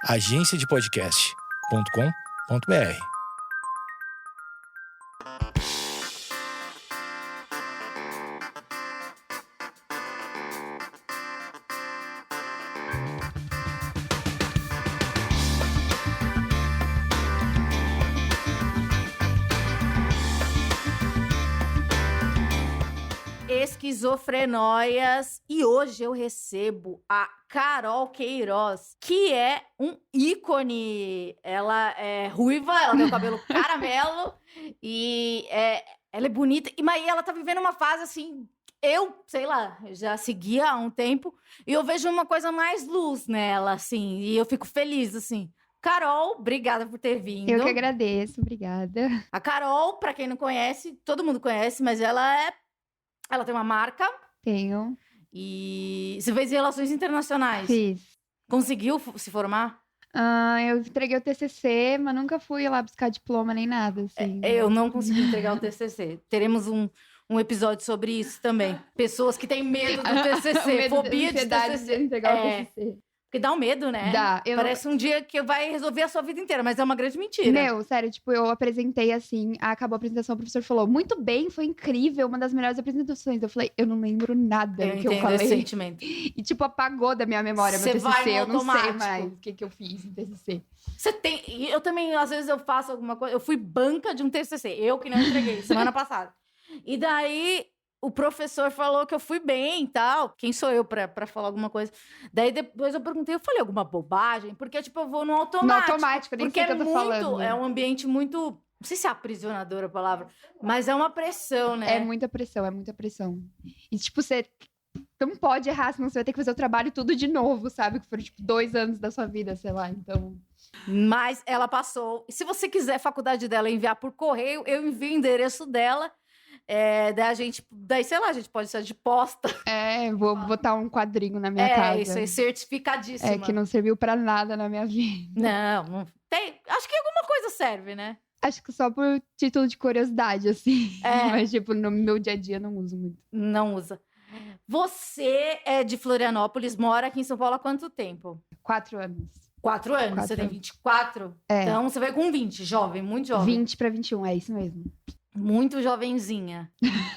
agenciadepodcast.com.br. Esquizofrenóias, e hoje eu recebo a Carol Queiroz, que é um ícone. Ela é ruiva, ela tem o cabelo caramelo e ela é bonita, mas ela tá vivendo uma fase assim. Eu, sei lá, já seguia há um tempo e eu vejo uma coisa mais luz nela, assim, e eu fico feliz, assim. Carol, obrigada por ter vindo. Eu que agradeço, obrigada. A Carol, pra quem não conhece, todo mundo conhece, mas ela tem uma marca. Tenho. E você fez relações internacionais. Fiz. Conseguiu se formar? Eu entreguei o TCC, mas nunca fui lá buscar diploma nem nada, assim. Eu não consegui entregar o TCC. Teremos um episódio sobre isso também. Pessoas que têm medo do TCC, fobia de TCC. De entregar o TCC. Porque dá um medo, né? Dá. Parece um dia que vai resolver a sua vida inteira, mas é uma grande mentira. Meu, sério, tipo, eu apresentei assim, acabou a apresentação, o professor falou, muito bem, foi incrível, uma das melhores apresentações. Eu falei, eu não lembro nada do que eu falei. Esse sentimento. E, tipo, apagou da minha memória meu TCC, eu não sei mais o que eu fiz no TCC. Eu também, às vezes, eu faço alguma coisa, eu fui banca de um TCC, eu que não entreguei, semana passada. E daí, o professor falou que eu fui bem e tal. Quem sou eu pra falar alguma coisa? Daí depois eu perguntei, eu falei alguma bobagem? Porque, tipo, eu vou no automático. No automático, nem sei o que eu tô falando. É um ambiente muito... Não sei se é aprisionadora a palavra, mas é uma pressão, né? É muita pressão, é muita pressão. E, tipo, você não pode errar, senão você vai ter que fazer o trabalho tudo de novo, sabe? Que foram, tipo, 2 anos da sua vida, sei lá, então... Mas ela passou. E se você quiser a faculdade dela enviar por correio, eu envio o endereço dela. Daí, sei lá, a gente pode ser de posta. Vou botar um quadrinho na minha casa. Isso aí, certificadíssima. Que não serviu pra nada na minha vida. Não tem. Acho que alguma coisa serve, né? Acho que só por título de curiosidade, assim. Mas, tipo, no meu dia a dia não uso muito. Não usa. Você é de Florianópolis, mora aqui em São Paulo há quanto tempo? 4 anos. 4 anos? Você tem 24? Então você vai com 20, jovem, muito jovem. 20 pra 21, é isso mesmo. Muito jovenzinha.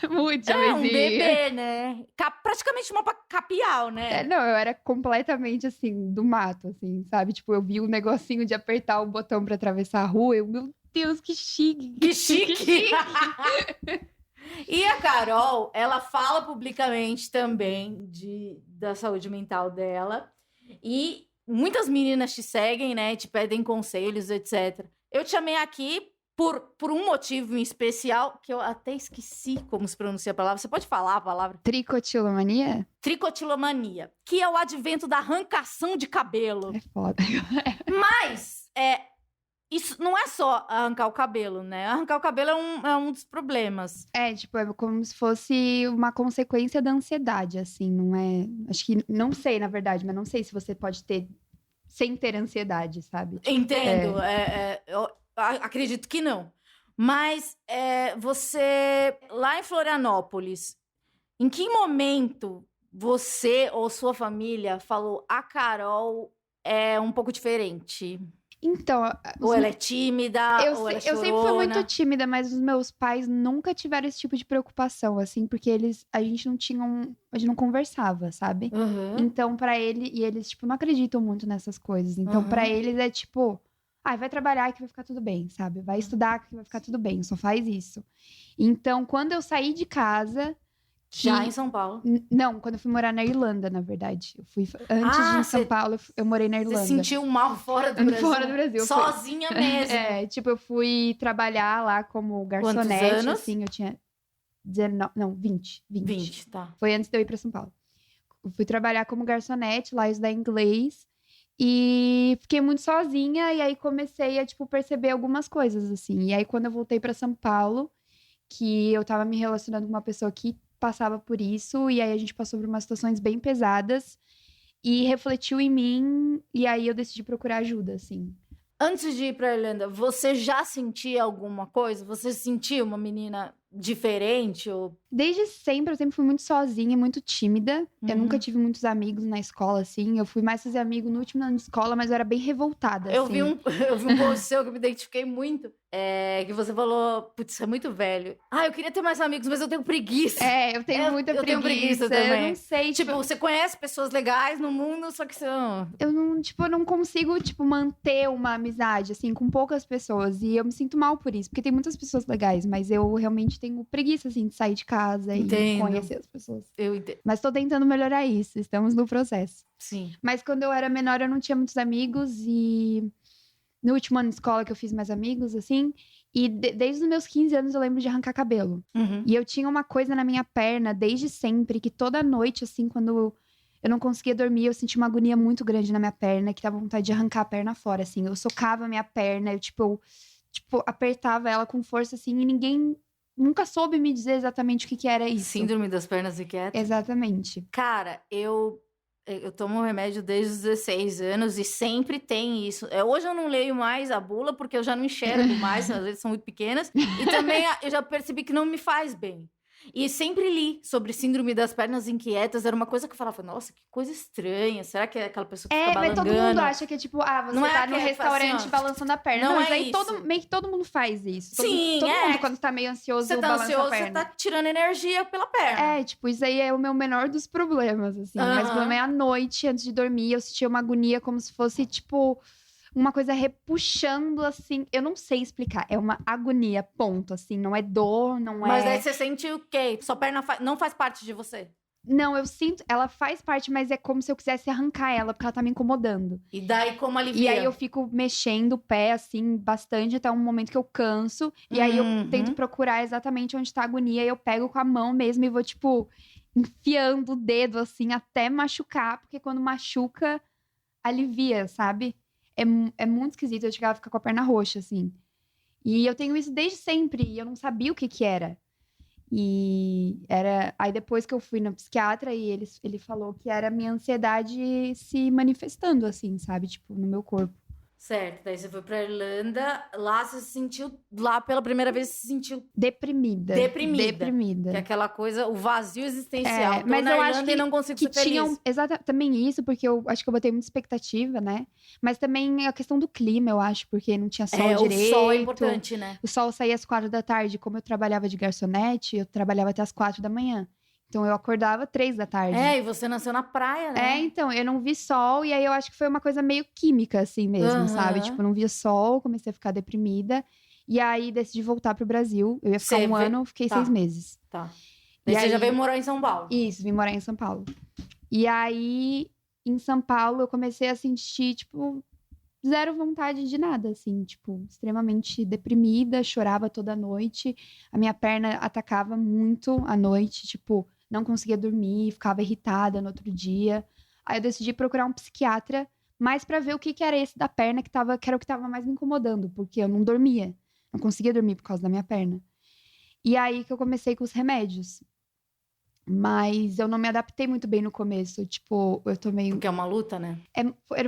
Muito jovenzinha. Um bebê, né? Praticamente uma capial, né? Não, eu era completamente, assim, do mato, assim, sabe? Tipo, eu vi o negocinho de apertar o botão pra atravessar a rua, meu Deus, que chique! Que chique! E a Carol, ela fala publicamente também da saúde mental dela. E muitas meninas te seguem, né? Te pedem conselhos, etc. Eu te chamei aqui por um motivo em especial, que eu até esqueci como se pronuncia a palavra. Você pode falar a palavra? Tricotilomania? Tricotilomania, que é o advento da arrancação de cabelo. É foda. Mas, isso não é só arrancar o cabelo, né? Arrancar o cabelo é um dos problemas. Tipo, é como se fosse uma consequência da ansiedade, assim, não é... Acho que, não sei, na verdade, mas não sei se você pode ter sem ter ansiedade, sabe? Entendo, eu acredito que não. Mas você, lá em Florianópolis, em que momento você ou sua família falou a Carol é um pouco diferente? Então... Ou ela é tímida, ou ela é chorona. Eu sempre fui muito tímida, mas os meus pais nunca tiveram esse tipo de preocupação, assim, porque a gente não conversava, sabe? Uhum. Então, pra ele, e eles, tipo, não acreditam muito nessas coisas. Então, pra eles é tipo, vai trabalhar que vai ficar tudo bem, sabe? Vai estudar que vai ficar tudo bem, só faz isso. Então, quando eu saí de casa... Já em São Paulo? Não, quando eu fui morar na Irlanda, na verdade. Eu fui antes de ir em São Paulo, eu morei na Irlanda. Você sentiu mal fora do Brasil? Fora do Brasil. Sozinha mesmo. Tipo, eu fui trabalhar lá como garçonete. Quantos anos? Assim, eu tinha 19, não, 20. 20, tá. Foi antes de eu ir pra São Paulo. Eu fui trabalhar como garçonete lá, estudar inglês. E fiquei muito sozinha, e aí comecei a, tipo, perceber algumas coisas, assim. E aí, quando eu voltei pra São Paulo, que eu tava me relacionando com uma pessoa que passava por isso, e aí a gente passou por umas situações bem pesadas, e refletiu em mim, e aí eu decidi procurar ajuda, assim. Antes de ir pra Irlanda, você já sentia alguma coisa? Você sentia uma menina diferente? Ou... Desde sempre, eu sempre fui muito sozinha e muito tímida. Eu nunca tive muitos amigos na escola, assim. Eu fui mais fazer amigo no último ano de escola, mas eu era bem revoltada, Eu assim. vi um post seu que eu me identifiquei muito. Que você falou, putz, é muito velho. Eu queria ter mais amigos, mas eu tenho preguiça. Eu tenho muita eu tenho preguiça Eu também. não sei, Tipo, você conhece pessoas legais no mundo, só que você não... eu não consigo, manter uma amizade, assim, com poucas pessoas. E eu me sinto mal por isso, porque tem muitas pessoas legais, mas eu realmente tenho preguiça, assim, de sair de casa e conhecer as pessoas. Eu entendo. Mas tô tentando melhorar isso, estamos no processo. Sim. Mas quando eu era menor, eu não tinha muitos amigos e no último ano de escola que eu fiz mais amigos, assim, e desde os meus 15 anos eu lembro de arrancar cabelo. E eu tinha uma coisa na minha perna desde sempre, que toda noite, assim, quando eu não conseguia dormir, eu sentia uma agonia muito grande na minha perna, que dava vontade de arrancar a perna fora, assim. Eu socava a minha perna, eu apertava ela com força, assim, e ninguém nunca soube me dizer exatamente o que era isso. Síndrome das pernas inquietas. Exatamente. Cara, eu tomo remédio desde os 16 anos e sempre tem isso. Hoje eu não leio mais a bula porque eu já não enxergo mais, às vezes são muito pequenas. E também eu já percebi que não me faz bem. E sempre li sobre síndrome das pernas inquietas. Era uma coisa que eu falava, nossa, que coisa estranha. Será que é aquela pessoa que fica balangando? Mas todo mundo acha que é tipo, você Não é tá no aquele, restaurante assim, ó, balançando a perna. não Mas é aí isso. meio que todo mundo faz isso. Sim, todo mundo, quando tá meio ansioso, você tá balança ansioso, a perna. você tá tirando energia pela perna. Isso aí é o meu menor dos problemas, assim. Mas o problema é à noite, antes de dormir, eu sentia uma agonia como se fosse, tipo, uma coisa repuxando, assim. Eu não sei explicar. É uma agonia, ponto, assim. Não é dor, não é... Mas daí você sente o quê? Sua perna não faz parte de você? Não, eu sinto... Ela faz parte, mas é como se eu quisesse arrancar ela, porque ela tá me incomodando. E daí como alivia? E aí eu fico mexendo o pé, assim, bastante, até um momento que eu canso. E aí eu tento procurar exatamente onde tá a agonia. E eu pego com a mão mesmo e vou, tipo, enfiando o dedo, assim, até machucar. Porque quando machuca, alivia, sabe? É muito esquisito. Eu chegava a ficar com a perna roxa, assim. E eu tenho isso desde sempre. E eu não sabia o que era. E era... Aí depois que eu fui no psiquiatra, e ele falou que era a minha ansiedade se manifestando, assim, sabe? Tipo, no meu corpo. Certo, daí você foi pra Irlanda, lá você se sentiu, lá pela primeira vez você se sentiu Deprimida. que é aquela coisa, o vazio existencial. Tô Mas na eu Irlanda acho e não consigo que ser feliz. tinham também isso, porque eu acho que eu botei muita expectativa, né? Mas também a questão do clima, eu acho, porque não tinha sol direito. O sol é importante, né? O sol saía às 4 da tarde, como eu trabalhava de garçonete, eu trabalhava até às 4 da manhã. Então eu acordava 3 da tarde. E você nasceu na praia, né? Então, eu não vi sol, e aí eu acho que foi uma coisa meio química, assim mesmo, sabe? Tipo, eu não via sol, comecei a ficar deprimida. E aí decidi voltar pro Brasil. Eu ia ficar um ano, fiquei 6 meses. Tá. Daí você já veio morar em São Paulo. Isso, vim morar em São Paulo. E aí, em São Paulo, eu comecei a sentir, tipo, zero vontade de nada, assim, tipo, extremamente deprimida, chorava toda noite. A minha perna atacava muito à noite, tipo, não conseguia dormir, ficava irritada no outro dia. Aí eu decidi procurar um psiquiatra, mais pra ver o que era esse da perna, que era o que tava mais me incomodando, porque eu não dormia. Não conseguia dormir por causa da minha perna. E aí que eu comecei com os remédios. Mas eu não me adaptei muito bem no começo. Tipo, eu tomei... Porque é uma luta, né?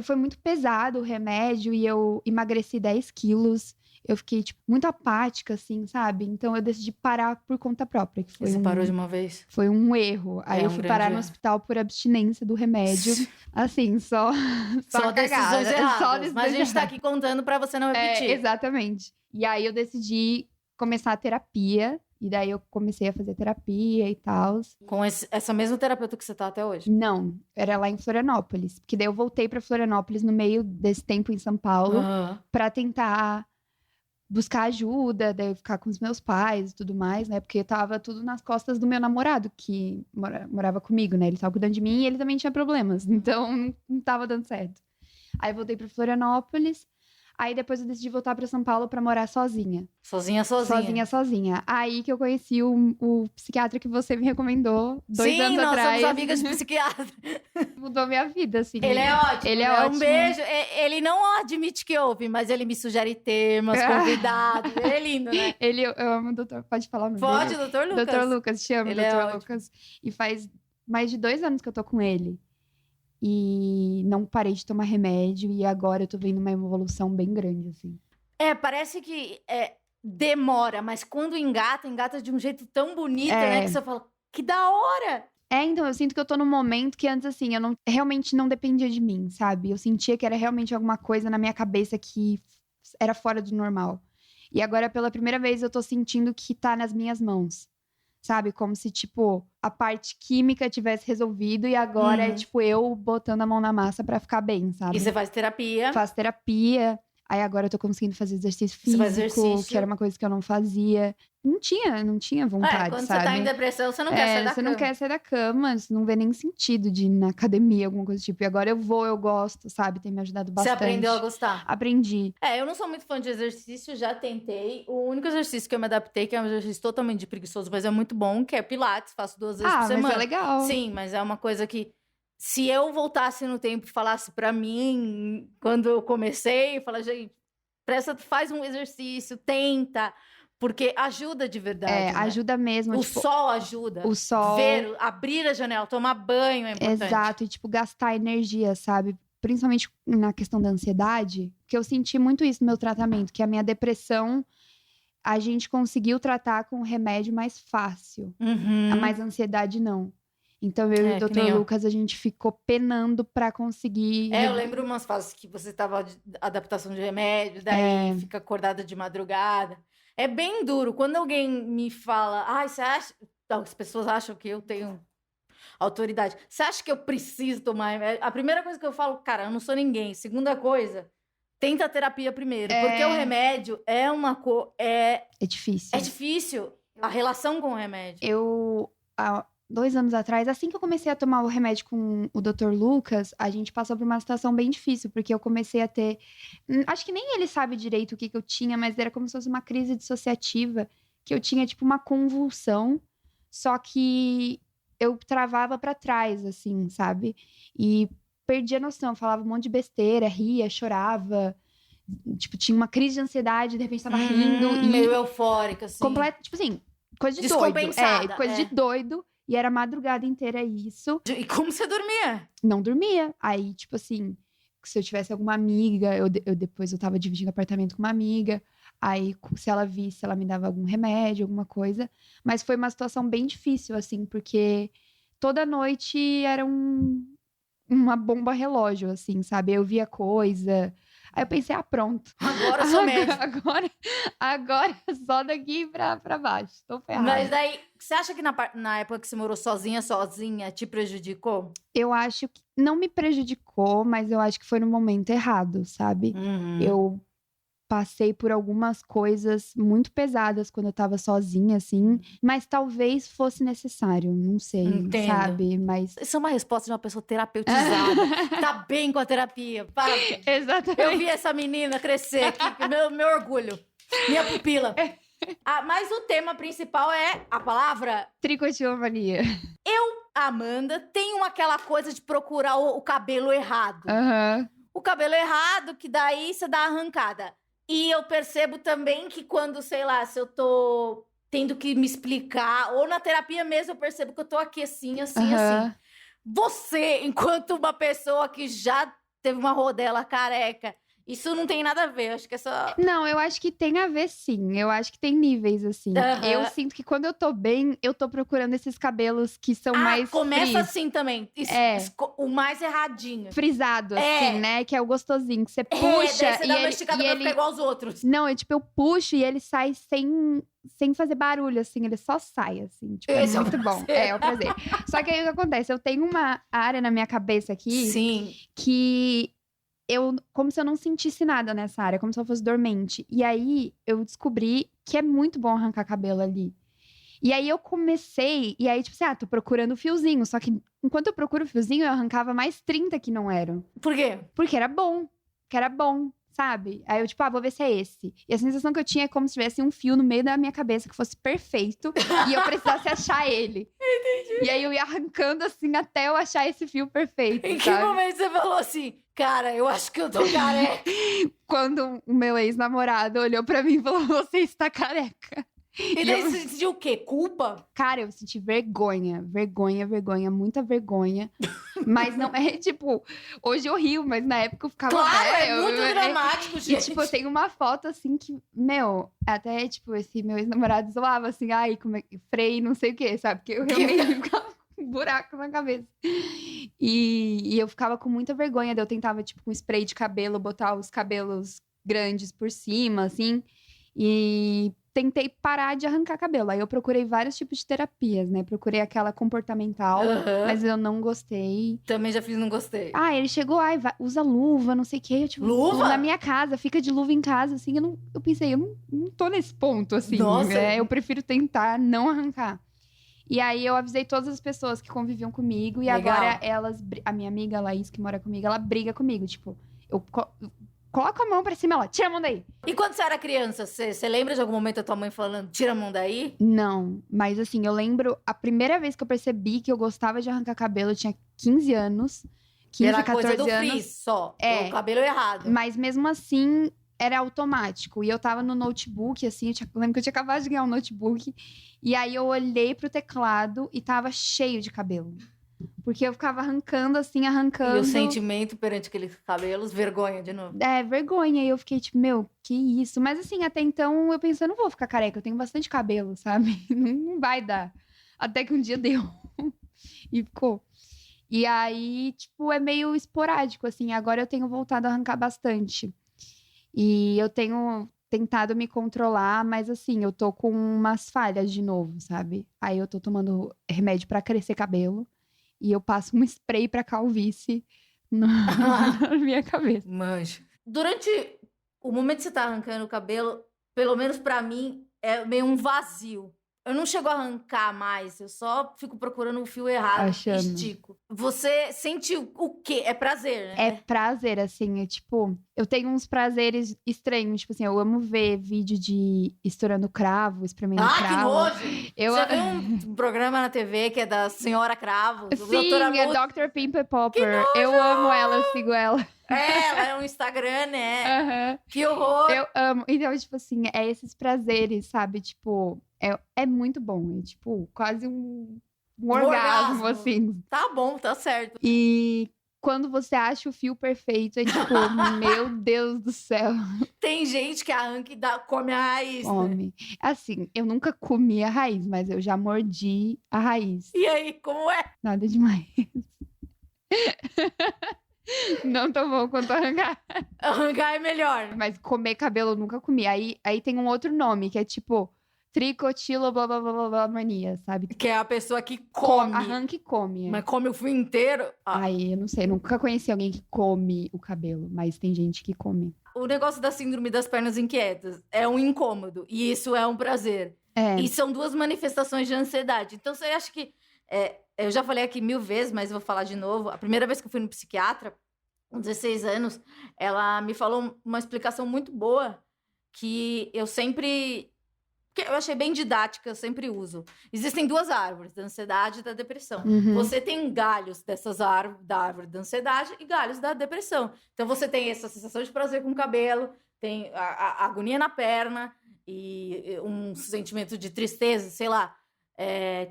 Foi muito pesado o remédio e eu emagreci 10 quilos. Eu fiquei, tipo, muito apática, assim, sabe? Então eu decidi parar por conta própria. Que foi você parou de uma vez? Foi um erro. Aí eu fui parar no hospital por abstinência do remédio. Assim, só decisões erradas. Mas a gente tá erradas. aqui contando pra você não repetir. Exatamente. E aí eu decidi começar a terapia. E daí eu comecei a fazer terapia e tal. Com essa mesma terapeuta que você tá até hoje? Não, era lá em Florianópolis. Porque daí eu voltei pra Florianópolis no meio desse tempo em São Paulo pra tentar buscar ajuda, daí eu ficar com os meus pais e tudo mais, né? Porque tava tudo nas costas do meu namorado, que morava comigo, né? Ele tava cuidando de mim e ele também tinha problemas. Então não tava dando certo. Aí eu voltei pra Florianópolis. Aí depois eu decidi voltar pra São Paulo pra morar sozinha. Sozinha? Sozinha. Aí que eu conheci o psiquiatra que você me recomendou 2 anos atrás. Sim, nós somos amigas de psiquiatra. Mudou minha vida, assim. Ele é ótimo. Ele é ótimo. Um beijo. Ele não admite que ouve, mas ele me sugere temas, convidados. Ele é lindo, né? Eu amo o doutor. Pode falar o nome Pode, dele? doutor Lucas. Doutor Lucas, te amo, Ele é doutor ótimo. Lucas. E faz mais de 2 anos que eu tô com ele. E não parei de tomar remédio. E agora eu tô vendo uma evolução bem grande, assim. Parece que demora, mas quando engata de um jeito tão bonito, né? Que você fala, que da hora! Então, eu sinto que eu tô num momento que antes, assim, realmente não dependia de mim, sabe? Eu sentia que era realmente alguma coisa na minha cabeça que era fora do normal. E agora, pela primeira vez, eu tô sentindo que tá nas minhas mãos, sabe? Como se, tipo, a parte química tivesse resolvido e agora é, tipo, eu botando a mão na massa pra ficar bem, sabe? E você faz terapia. Faço terapia. Aí agora eu tô conseguindo fazer exercício Você faz físico, exercício. que era uma coisa que eu não fazia. Não tinha vontade, quando sabe? você tá em depressão, você não quer sair da Você cama. não quer sair da cama, você não vê nem sentido de ir na academia, alguma coisa do tipo. E agora eu gosto, sabe? Tem me ajudado bastante. Você aprendeu a gostar? Aprendi. Eu não sou muito fã de exercício, já tentei. O único exercício que eu me adaptei, que é um exercício totalmente de preguiçoso, mas é muito bom, que é Pilates, faço 2 vezes por semana. Mas é legal. Sim, mas é uma coisa que, se eu voltasse no tempo e falasse pra mim, quando eu comecei, falar, gente, faz um exercício, tenta, porque ajuda de verdade. Né? Ajuda mesmo. O tipo, sol ajuda. O sol. Abrir a janela, tomar banho é importante. Exato, e tipo, gastar energia, sabe? Principalmente na questão da ansiedade, que eu senti muito isso no meu tratamento, que a minha depressão a gente conseguiu tratar com um remédio mais fácil. Mas a ansiedade não. Então, eu e o Dr. Lucas, a gente ficou penando pra conseguir... eu lembro umas fases que você tava de adaptação de remédio, daí fica acordada de madrugada. É bem duro. Quando alguém me fala, você acha... Não, as pessoas acham que eu tenho autoridade. Você acha que eu preciso tomar remédio? A primeira coisa que eu falo, cara, eu não sou ninguém. Segunda coisa, tenta a terapia primeiro. Porque o remédio é uma coisa... É difícil. É difícil. A relação com o remédio. Há 2 anos atrás, assim que eu comecei a tomar o remédio com o Dr. Lucas, a gente passou por uma situação bem difícil, porque eu comecei a ter... Acho que nem ele sabe direito o que eu tinha, mas era como se fosse uma crise dissociativa, que eu tinha, tipo, uma convulsão, só que eu travava pra trás, assim, sabe? E perdia a noção, falava um monte de besteira, ria, chorava... Tipo, tinha uma crise de ansiedade, de repente tava rindo. Meio eufórica, assim. Tipo assim, coisa de doido. Coisa de doido. E era a madrugada inteira isso. E como você dormia? Não dormia. Aí, tipo assim, se eu tivesse alguma amiga, depois eu tava dividindo apartamento com uma amiga. Aí, se ela visse, ela me dava algum remédio, alguma coisa. Mas foi uma situação bem difícil, assim, porque toda noite era uma bomba relógio, assim, sabe? Eu via coisa... Aí eu pensei, pronto. Agora eu sou médico. Agora só daqui pra baixo. Tô ferrada. Mas daí, você acha que na época que você morou sozinha, te prejudicou? Eu acho que não me prejudicou, mas eu acho que foi no momento errado, sabe? Eu passei por algumas coisas muito pesadas quando eu tava sozinha, assim. Mas talvez fosse necessário, não sei, sabe? Mas... Isso é uma resposta de uma pessoa terapeutizada. Tá bem com a terapia. Exatamente. Eu vi essa menina crescer aqui, meu orgulho. Minha pupila. Mas o tema principal é a palavra... Tricotilomania. Amanda, tenho aquela coisa de procurar o cabelo errado. O cabelo errado, que daí você dá arrancada. E eu percebo também que quando, sei lá, se eu tô tendo que me explicar, ou na terapia mesmo, eu percebo que eu tô aqui assim. Você, enquanto uma pessoa que já teve uma rodela careca, isso não tem nada a ver, acho que é só... Não, eu acho que tem a ver, sim. Eu acho que tem níveis, assim. Eu sinto que quando eu tô bem, eu tô procurando esses cabelos que são mais começa assim também. O mais erradinho. Frisado, assim, né? Que é o gostosinho, que você puxa daí você dá uma esticada pra ficar igual aos outros. Não, eu puxo e ele sai sem fazer barulho, assim. Ele só sai, assim. Tipo, é muito bom. É o prazer. Só que aí o que acontece? Eu tenho uma área na minha cabeça aqui que... como se eu não sentisse nada nessa área, como se eu fosse dormente. E aí, eu descobri que é muito bom arrancar cabelo ali. E aí, eu comecei, e aí, tipo assim, tô procurando o fiozinho. Só que, enquanto eu procuro o fiozinho, eu arrancava mais 30 que não eram. Por quê? Porque era bom, sabe? Aí eu, tipo, vou ver se é esse. E a sensação que eu tinha é como se tivesse um fio no meio da minha cabeça que fosse perfeito e eu precisasse achar ele. Entendi. E aí eu ia arrancando assim até eu achar esse fio perfeito. Em que momento você falou assim, cara, eu acho que eu tô careca? Quando o meu ex-namorado olhou pra mim e falou, você está careca. E daí você sentiu o quê? Culpa? Cara, eu senti vergonha, muita vergonha. Mas não é tipo, hoje eu rio, mas na época eu ficava... Claro, é muito dramático. prático, E, gente. tipo, eu tenho uma foto, assim, que, meu, até, tipo, esse meu ex-namorado zoava, assim, ai, como é que freio, não sei o quê, sabe? Porque eu realmente ficava com um buraco na cabeça. E eu ficava com muita vergonha, daí eu tentava, tipo, com spray de cabelo, botar os cabelos grandes por cima, assim, e tentei parar de arrancar cabelo. Aí eu procurei vários tipos de terapias, né? Procurei aquela comportamental, Aham. mas eu não gostei. Também já fiz, não gostei. Ah, ele chegou, ai, usa luva, não sei o quê. Eu, tipo, Luva? na minha casa, fica de luva em casa, assim. Eu pensei, eu não tô nesse ponto, assim. Nossa. Eu prefiro tentar não arrancar. E aí eu avisei todas as pessoas que conviviam comigo. E Legal. agora a minha amiga Laís, que mora comigo, ela briga comigo. Tipo, eu coloco a mão pra cima, ela, tira a mão daí. E quando você era criança, você lembra de algum momento a tua mãe falando, tira a mão daí? Não, mas assim, eu lembro a primeira vez que eu percebi que eu gostava de arrancar cabelo, eu tinha 15 anos. 15, Era 14 coisa do anos. frizz só. É. O cabelo errado. Mas mesmo assim, era automático. E eu tava no notebook, assim, eu lembro que eu tinha acabado de ganhar um notebook. E aí eu olhei pro teclado e tava cheio de cabelo. Porque eu ficava arrancando, assim, arrancando. E o sentimento perante aqueles cabelos, vergonha de novo. É, vergonha. E eu fiquei tipo, meu, que isso? Mas assim, até então eu pensei, eu não vou ficar careca, eu tenho bastante cabelo, sabe? Não vai dar. Até que um dia deu. E ficou. E aí, tipo, é meio esporádico, assim. Agora eu tenho voltado a arrancar bastante. E eu tenho tentado me controlar, mas assim, eu tô com umas falhas de novo, sabe? Aí eu tô tomando remédio pra crescer cabelo. E eu passo um spray pra calvície na minha cabeça. Manjo. Durante o momento que você tá arrancando o cabelo, pelo menos pra mim, é meio um vazio. Eu não chego a arrancar mais, eu só fico procurando o fio errado, Achando. estico. Você sente o quê? É prazer, né? É prazer, assim, tipo, eu tenho uns prazeres estranhos, tipo assim, eu amo ver vídeo de estourando cravo, espremendo Ah, que cravo. nojo! Eu... Você viu um programa na TV que é da Senhora Cravo? Sim, Doutora é Lúcia? Dr. Pimple Popper. Eu amo ela, eu sigo ela. É, ela é um Instagram, né? Aham. Que horror! Eu amo. Então, tipo assim, é esses prazeres, sabe? Tipo, é muito bom. É tipo, quase um orgasmo, assim. Tá bom, tá certo. E quando você acha o fio perfeito, é tipo, meu Deus do céu, Tem gente que arranca e come a raiz, né? come. Assim, eu nunca comi a raiz, mas eu já mordi a raiz. E aí, como é? Nada demais. Não tão bom quanto arrancar. Arrancar é melhor. Mas comer cabelo eu nunca comi. Aí tem um outro nome, que é tipo tricotilo blá blá blá blá blá mania, sabe? Que é a pessoa que come. Arranca e come. Mas come o fio inteiro. Ah. Aí, eu não sei, nunca conheci alguém que come o cabelo, mas tem gente que come. O negócio da síndrome das pernas inquietas é um incômodo. E isso é um prazer. É. E são duas manifestações de ansiedade. Então, você acha que... eu já falei aqui 1000 vezes, mas vou falar de novo. A primeira vez que eu fui no psiquiatra, com 16 anos, ela me falou uma explicação muito boa que eu sempre... que eu achei bem didática, eu sempre uso. Existem duas árvores, da ansiedade e da depressão. Uhum. Você tem galhos dessas árvores, da árvore da ansiedade e galhos da depressão. Então, você tem essa sensação de prazer com o cabelo, tem a agonia na perna e um sentimento de tristeza, sei lá.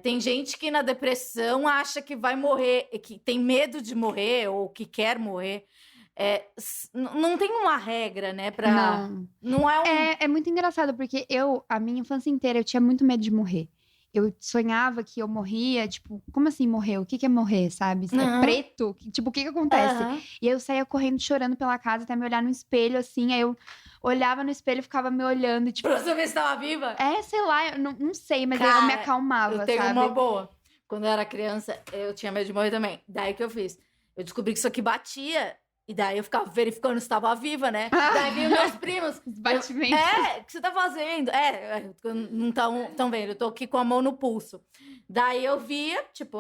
Tem gente que na depressão acha que vai morrer, que tem medo de morrer ou que quer morrer. Não tem uma regra, né? Não é um... É muito engraçado, porque a minha infância inteira, eu tinha muito medo de morrer. Eu sonhava que eu morria, tipo, como assim morrer? O que é morrer, sabe? Uhum. É preto? Tipo, o que acontece? Aham. E aí eu saía correndo, chorando pela casa, até me olhar no espelho, assim. Aí eu olhava no espelho e ficava me olhando, tipo... Pra saber se tava viva? sei lá, eu não sei, mas Cara, eu me acalmava, Eu tenho sabe? uma boa. Quando eu era criança, eu tinha medo de morrer também. Daí que eu fiz? Eu descobri que isso aqui batia. E daí eu ficava verificando se tava viva, né? Daí vinham meus primos. Os batimentos. O que você tá fazendo? Não tão vendo, eu tô aqui com a mão no pulso. Daí eu via, tipo,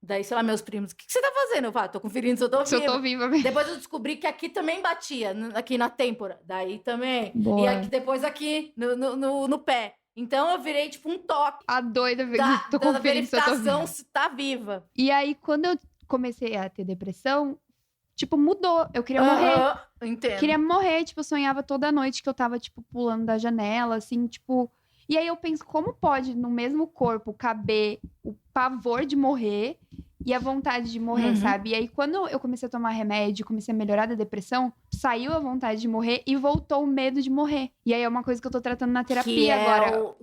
daí, sei lá, meus primos, o que você tá fazendo? Eu falo, tô conferindo se eu tô Se eu viva. tô viva mesmo. Depois eu descobri que aqui também batia, aqui na têmpora. Daí também. Boa. E aqui, depois aqui no pé. Então eu virei, tipo, um toque A doida, tô da conferindo se eu tô viva. verificação se tá viva. E aí, quando eu comecei a ter depressão, tipo, mudou. Eu queria morrer. Aham, entendo. Queria morrer, tipo, eu sonhava toda noite que eu tava, tipo, pulando da janela, assim, tipo... E aí eu penso, como pode no mesmo corpo caber o pavor de morrer e a vontade de morrer, sabe? E aí, quando eu comecei a tomar remédio, comecei a melhorar da depressão, saiu a vontade de morrer e voltou o medo de morrer. E aí, é uma coisa que eu tô tratando na terapia agora.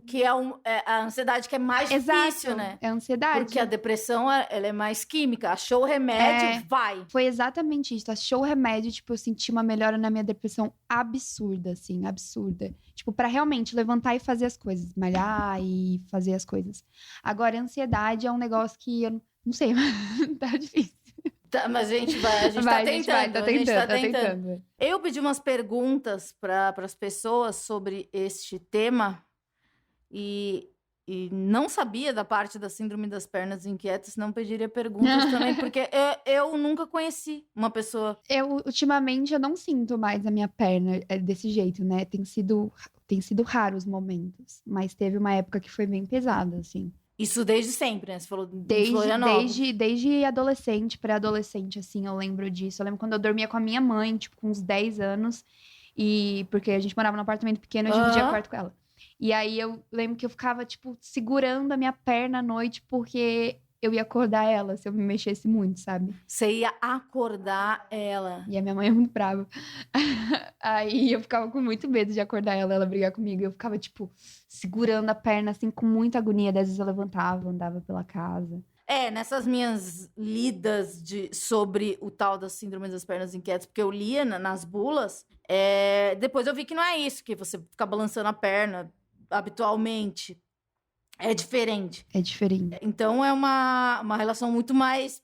É a ansiedade que é mais difícil, né? É a ansiedade. Porque a depressão, ela é mais química. Achou o remédio, vai. Foi exatamente isso. Achou o remédio, tipo, eu senti uma melhora na minha depressão absurda, assim, absurda. Tipo, pra realmente levantar e fazer as coisas. Malhar e fazer as coisas. Agora, a ansiedade é um negócio que eu não sei, tá difícil. Tá, mas a gente tá tentando. Eu pedi umas perguntas para as pessoas sobre este tema e não sabia da parte da síndrome das pernas inquietas, não pediria perguntas também, porque eu nunca conheci uma pessoa. Ultimamente, eu não sinto mais a minha perna desse jeito, né? Tem sido raros momentos, mas teve uma época que foi bem pesada, assim. Isso desde sempre, né? Você falou desde adolescente, pré-adolescente, assim, eu lembro disso. Eu lembro quando eu dormia com a minha mãe, tipo, com uns 10 anos, porque a gente morava num apartamento pequeno, eu dividia quarto com ela. E aí eu lembro que eu ficava, tipo, segurando a minha perna à noite, porque eu ia acordar ela se eu me mexesse muito, sabe? Você ia acordar ela. E a minha mãe é muito brava. Aí eu ficava com muito medo de acordar ela brigar comigo. Eu ficava, tipo, segurando a perna, assim, com muita agonia. Às vezes eu levantava, andava pela casa. Nessas minhas lidas sobre o tal da síndrome das pernas inquietas, porque eu lia nas bulas, depois eu vi que não é isso, que você fica balançando a perna habitualmente. É diferente. É diferente. Então, é uma relação muito mais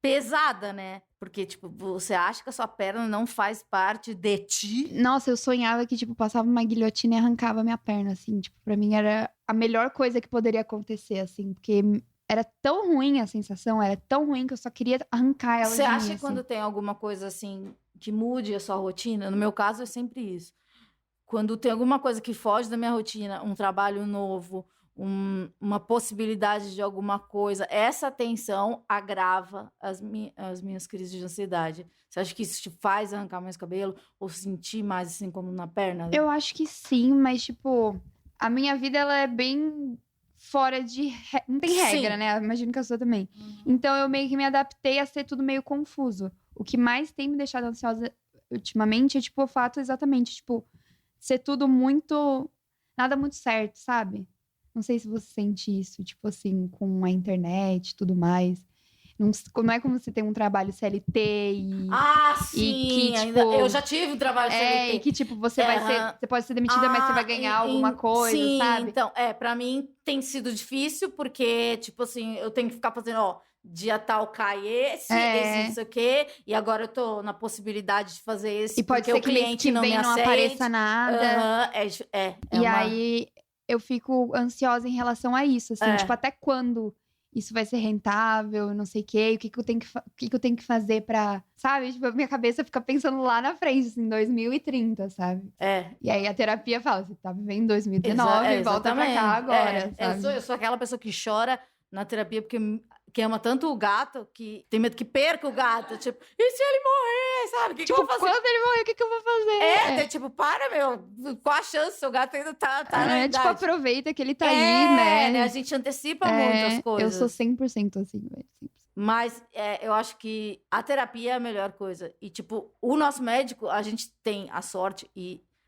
pesada, né? Porque, tipo, você acha que a sua perna não faz parte de ti. Nossa, eu sonhava que, tipo, passava uma guilhotina e arrancava a minha perna, assim. Tipo, pra mim era a melhor coisa que poderia acontecer, assim. Porque era tão ruim a sensação, era tão ruim que eu só queria arrancar ela de mim, Você acha que assim. quando tem alguma coisa, assim, que mude a sua rotina? No meu caso, é sempre isso. Quando tem alguma coisa que foge da minha rotina, um trabalho novo, uma possibilidade de alguma coisa, essa tensão agrava as minhas crises de ansiedade. Você acha que isso te faz arrancar mais cabelo ou sentir mais assim como na perna? Eu acho que sim, mas tipo, a minha vida ela é bem fora de... Não tem regra, Sim. né? Imagino que a sua também. Então eu meio que me adaptei a ser tudo meio confuso. O que mais tem me deixado ansiosa ultimamente é tipo o fato exatamente, tipo, ser tudo muito... Nada muito certo, sabe? Não sei se você sente isso, tipo assim, com a internet e tudo mais. Não é como você tem um trabalho CLT e... sim! E que, tipo, eu já tive um trabalho CLT. E que, tipo, você você pode ser demitida, mas você vai ganhar alguma coisa, sim, sabe? Então, pra mim tem sido difícil, porque, tipo assim, eu tenho que ficar fazendo, dia tal cai esse não sei o quê, e agora eu tô na possibilidade de fazer esse, E pode porque ser o cliente que não vem me não aceite. apareça nada. Aí eu fico ansiosa em relação a isso, assim, tipo, até quando isso vai ser rentável, não sei o quê, o que eu tenho que fazer pra, sabe? Tipo, a minha cabeça fica pensando lá na frente, assim, 2030, sabe? E aí a terapia fala, você tá vivendo 2019, volta pra cá agora, sabe? Eu sou aquela pessoa que chora na terapia porque que ama tanto o gato, que tem medo que perca o gato. Tipo, e se ele morrer, sabe? O que eu vou fazer? Quando ele morrer, o que eu vou fazer? Tipo, para, meu. Qual a chance? Seu gato ainda tá na idade. Tipo, aproveita que ele tá aí, né? A gente antecipa muito as coisas. Eu sou 100% assim, velho. Mas eu acho que a terapia é a melhor coisa. E, tipo, o nosso médico, a gente tem a sorte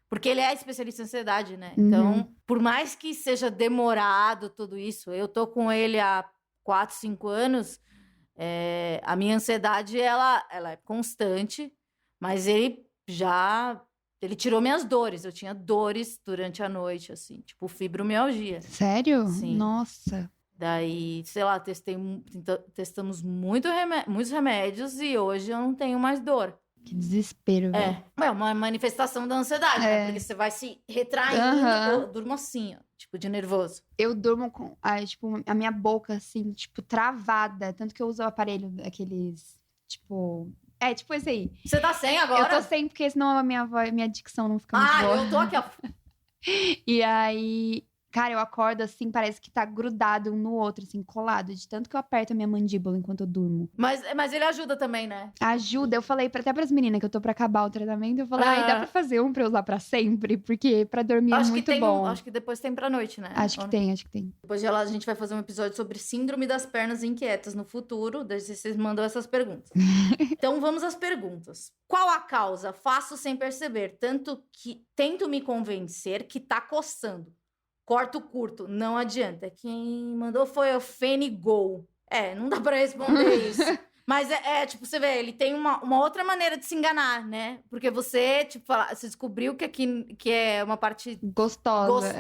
porque ele é especialista em ansiedade, né? Então, por mais que seja demorado tudo isso, eu tô com ele há 4, 5 anos, a minha ansiedade, ela é constante, mas ele tirou minhas dores. Eu tinha dores durante a noite, assim, tipo fibromialgia. Sério? Sim. Nossa. Daí, sei lá, testamos muitos remédios e hoje eu não tenho mais dor. Que desespero, velho. É uma manifestação da ansiedade, né? Porque você vai se retraindo. Eu durmo assim, ó, tipo, de nervoso. Eu durmo com, a minha boca, assim, tipo, travada. Tanto que eu uso o aparelho daqueles, tipo... tipo esse aí. Você tá sem agora? Eu tô sem, porque senão a minha dicção não fica muito boa. Eu tô aqui, ó. E aí... Cara, eu acordo assim, parece que tá grudado um no outro, assim, colado. De tanto que eu aperto a minha mandíbula enquanto eu durmo. Mas ele ajuda também, né? Ajuda. Eu falei até pras meninas que eu tô pra acabar o tratamento. Eu falei, dá pra Ah. fazer um pra eu usar pra sempre? Porque pra dormir é muito bom. Acho que depois tem pra noite, né? Acho que tem. Depois de lá, a gente vai fazer um episódio sobre síndrome das pernas inquietas no futuro. Daí vocês mandam essas perguntas. Então vamos às perguntas. Qual a causa? Faço sem perceber. Tanto que tento me convencer que tá coçando. Corto curto. Não adianta. Quem mandou foi o Fenigol. Não dá pra responder isso. Mas tipo, você vê, ele tem uma outra maneira de se enganar, né? Porque você, tipo, você descobriu que aqui que é uma parte Gostosa.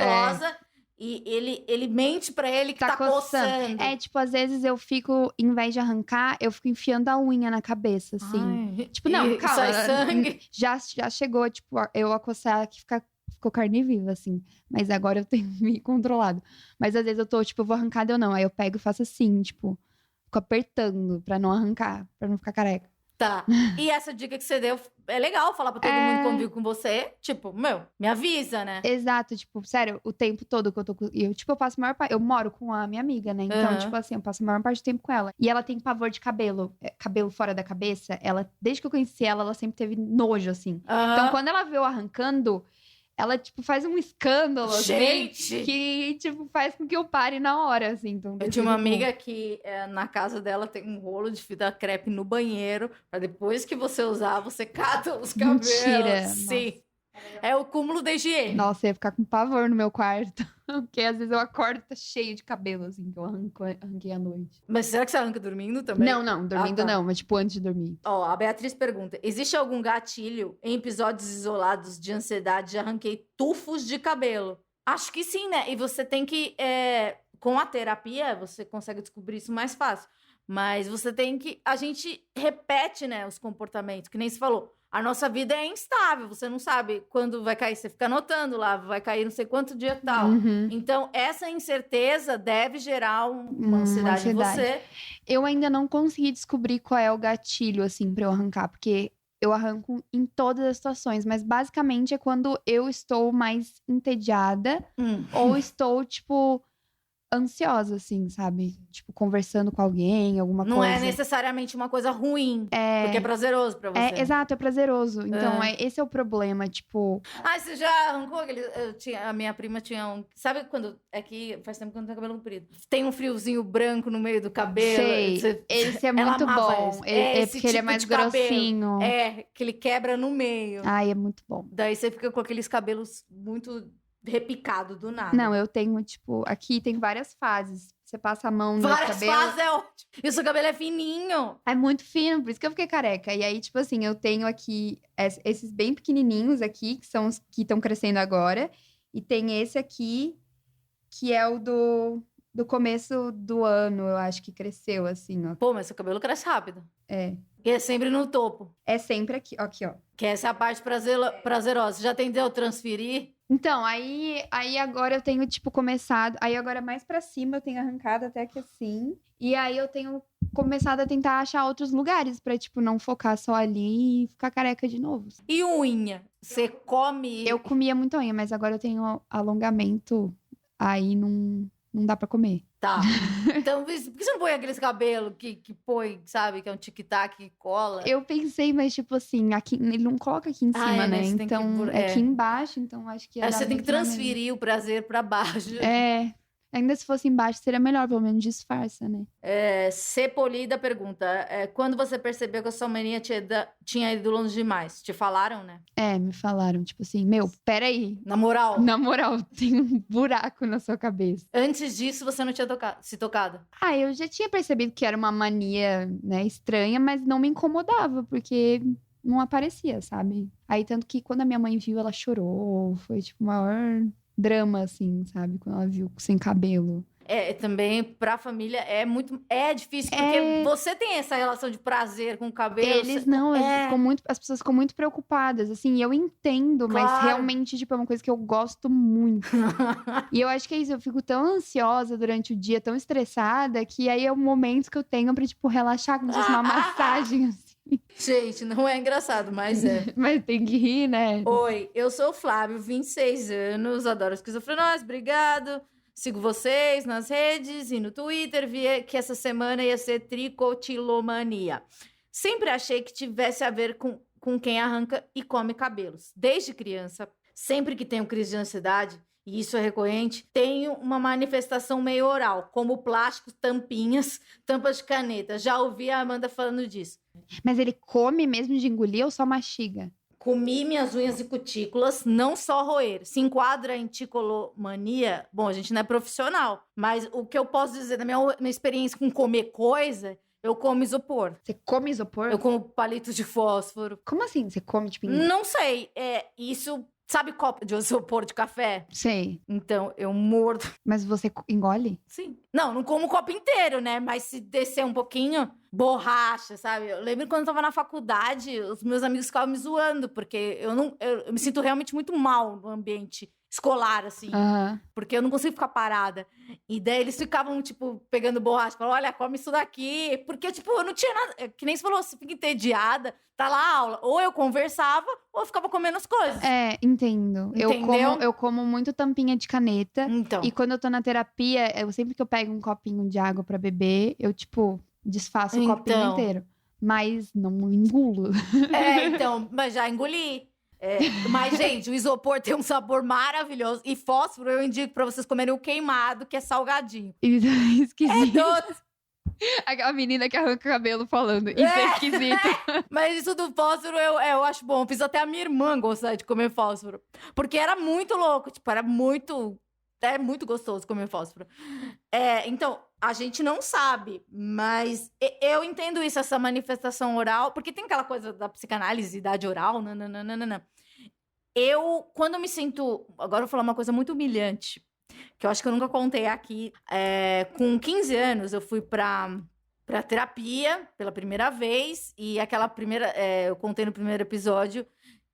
e ele mente pra ele que tá coçando. Tipo, às vezes eu fico, em vez de arrancar, eu fico enfiando a unha na cabeça, assim. Ai, Tipo, não, e calma. sai sangue. Já chegou, tipo, eu a coçar que ficou carne viva, assim. Mas agora eu tenho me controlado. Mas às vezes eu tô, tipo, eu vou arrancar, eu não. Aí eu pego e faço assim, tipo, fico apertando pra não arrancar, pra não ficar careca. Tá. E essa dica que você deu, é legal falar pra todo mundo que convive com você. Tipo, me avisa, né? Exato, tipo, sério, o tempo todo que eu tô com... eu passo a maior parte... Eu moro com a minha amiga, né? Então, tipo assim, eu passo a maior parte do tempo com ela. E ela tem pavor de cabelo. Cabelo fora da cabeça. Ela, desde que eu conheci ela, ela sempre teve nojo, assim. Então, quando ela vê eu arrancando... Ela, tipo, faz um escândalo, gente, assim, que, tipo, faz com que eu pare na hora, assim. Então, eu tinha uma amiga que, na casa dela, tem um rolo de fita crepe no banheiro, pra depois que você usar, você cata os cabelos. Mentira. Sim. Nossa. É o cúmulo da higiene. Nossa, eu ia ficar com pavor no meu quarto. Porque às vezes eu acordo e tá cheio de cabelo, assim, que eu arranquei à noite. Mas será que você arranca dormindo também? Não, dormindo não, mas tipo antes de dormir. A Beatriz pergunta: existe algum gatilho em episódios isolados de ansiedade? Já arranquei tufos de cabelo. Acho que sim, né? E você tem que. Com a terapia, você consegue descobrir isso mais fácil. Mas você tem que. A gente repete, né, os comportamentos, que nem se falou. A nossa vida é instável, você não sabe quando vai cair. Você fica anotando lá, vai cair não sei quanto dia tal. Então, essa incerteza deve gerar uma ansiedade em você. Eu ainda não consegui descobrir qual é o gatilho, assim, pra eu arrancar. Porque eu arranco em todas as situações. Mas, basicamente, é quando eu estou mais entediada. Ou estou, tipo... ansiosa, assim, sabe? Tipo, conversando com alguém, alguma coisa. Não é necessariamente uma coisa ruim, porque é prazeroso pra você. Exato, é prazeroso. Então, esse é o problema, tipo... você já arrancou aquele... A minha prima tinha um... Sabe quando... É que faz tempo que eu não tenho cabelo comprido. Tem um friozinho branco no meio do cabelo. Sei, esse é muito bom. É porque ele é mais grossinho. Que ele quebra no meio. Ai, é muito bom. Daí você fica com aqueles cabelos muito... repicado do nada. Não, eu tenho, tipo... Aqui tem várias fases. Você passa a mão no cabelo... Várias fases é ótimo. E o seu cabelo é fininho. É muito fino, por isso que eu fiquei careca. E aí, tipo assim, eu tenho aqui... esses bem pequenininhos aqui, que são os que estão crescendo agora. E tem esse aqui, que é o do começo do ano, eu acho que cresceu, assim, ó. Pô, mas seu cabelo cresce rápido. E é sempre no topo. É sempre aqui, ó. Que essa é a parte prazerosa. Você já tentou transferir? Então, aí agora eu tenho, tipo, começado... Aí agora mais pra cima eu tenho arrancado até aqui assim. E aí eu tenho começado a tentar achar outros lugares pra, tipo, não focar só ali e ficar careca de novo. E unha? Você come... Eu comia muito unha, mas agora eu tenho alongamento, aí não dá pra comer. Tá. Então, por que você não põe aqueles cabelos que põe, sabe? Que é um tic-tac que cola? Eu pensei, mas tipo assim, aqui, ele não coloca aqui em cima, né? Então, aqui embaixo, então acho que... Você tem que transferir o prazer pra baixo. Ainda se fosse embaixo, seria melhor, pelo menos disfarça, né? Cepolida pergunta, quando você percebeu que a sua mania tinha ido longe demais? Te falaram, né? Me falaram, tipo assim, peraí. Na moral, tem um buraco na sua cabeça. Antes disso, você não tinha se tocado? Eu já tinha percebido que era uma mania, né, estranha, mas não me incomodava, porque não aparecia, sabe? Aí, tanto que quando a minha mãe viu, ela chorou, foi tipo o maior... drama, assim, sabe? Quando ela viu sem cabelo. Também pra família é difícil, porque você tem essa relação de prazer com o cabelo. Eles não, as pessoas ficam muito preocupadas, assim, e eu entendo, Claro. Mas realmente, tipo, é uma coisa que eu gosto muito. E eu acho que é isso, eu fico tão ansiosa durante o dia, tão estressada, que aí é o momento que eu tenho pra, tipo, relaxar, como se fosse uma massagem, assim. Gente, não é engraçado, mas é. Mas tem que rir, né? Oi, eu sou o Flávio, 26 anos, adoro esquizofrenóis, obrigado. Sigo vocês nas redes e no Twitter, vi que essa semana ia ser tricotilomania. Sempre achei que tivesse a ver com quem arranca e come cabelos. Desde criança, sempre que tenho crise de ansiedade, e isso é recorrente, tenho uma manifestação meio oral, como plásticos, tampinhas, tampas de caneta. Já ouvi a Amanda falando disso. Mas ele come mesmo de engolir ou só mastiga? Comi minhas unhas e cutículas, não só roer. Se enquadra em ticolomania, bom, a gente não é profissional, mas o que eu posso dizer da minha experiência com comer coisa, eu como isopor. Você come isopor? Eu como palito de fósforo. Como assim? Você come, tipo... Não sei, isso... Sabe copo de isopor de café? Sei. Então, eu mordo. Mas você engole? Sim. Não como o copo inteiro, né? Mas se descer um pouquinho, borracha, sabe? Eu lembro quando eu tava na faculdade, os meus amigos ficavam me zoando, porque eu me sinto realmente muito mal no ambiente escolar, assim. Aham. Porque eu não consigo ficar parada. E daí eles ficavam, tipo, pegando borracha. Falavam, olha, come isso daqui. Porque, tipo, eu não tinha nada... Que nem você falou, você fica entediada, tá lá a aula. Ou eu conversava, ou eu ficava comendo as coisas. É, entendo. Entendeu? Eu como muito tampinha de caneta. Então. E quando eu tô na terapia, sempre que eu pego um copinho de água pra beber, eu, tipo, desfaço o copinho Então. inteiro. Mas não engulo. Então, mas já engoli. Mas, gente, o isopor tem um sabor maravilhoso. E fósforo, eu indico pra vocês comerem o queimado, que é salgadinho. Isso é esquisito. Doce. Aquela menina que arranca o cabelo falando. Isso é esquisito. Mas isso do fósforo eu acho bom. Fiz até a minha irmã gostar de comer fósforo. Porque era muito louco. Tipo, era muito... É muito gostoso comer fósforo. Então, a gente não sabe, mas eu entendo isso, essa manifestação oral, porque tem aquela coisa da psicanálise, idade oral, nananana. Eu, quando eu me sinto... Agora eu vou falar uma coisa muito humilhante, que eu acho que eu nunca contei aqui. Com 15 anos, eu fui pra terapia pela primeira vez, e aquela primeira... eu contei no primeiro episódio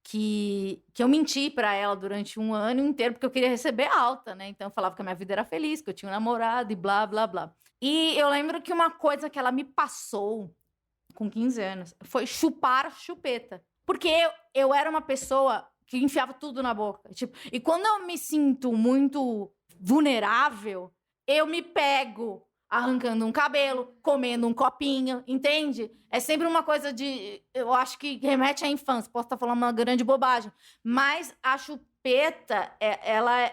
que eu menti pra ela durante um ano inteiro, porque eu queria receber alta, né? Então eu falava que a minha vida era feliz, que eu tinha um namorado e blá, blá, blá. E eu lembro que uma coisa que ela me passou com 15 anos foi chupar chupeta. Porque eu era uma pessoa que enfiava tudo na boca. Tipo, e quando eu me sinto muito vulnerável, eu me pego arrancando um cabelo, comendo um copinho, entende? É sempre uma coisa de... Eu acho que remete à infância. Posso estar falando uma grande bobagem. Mas a chupeta, ela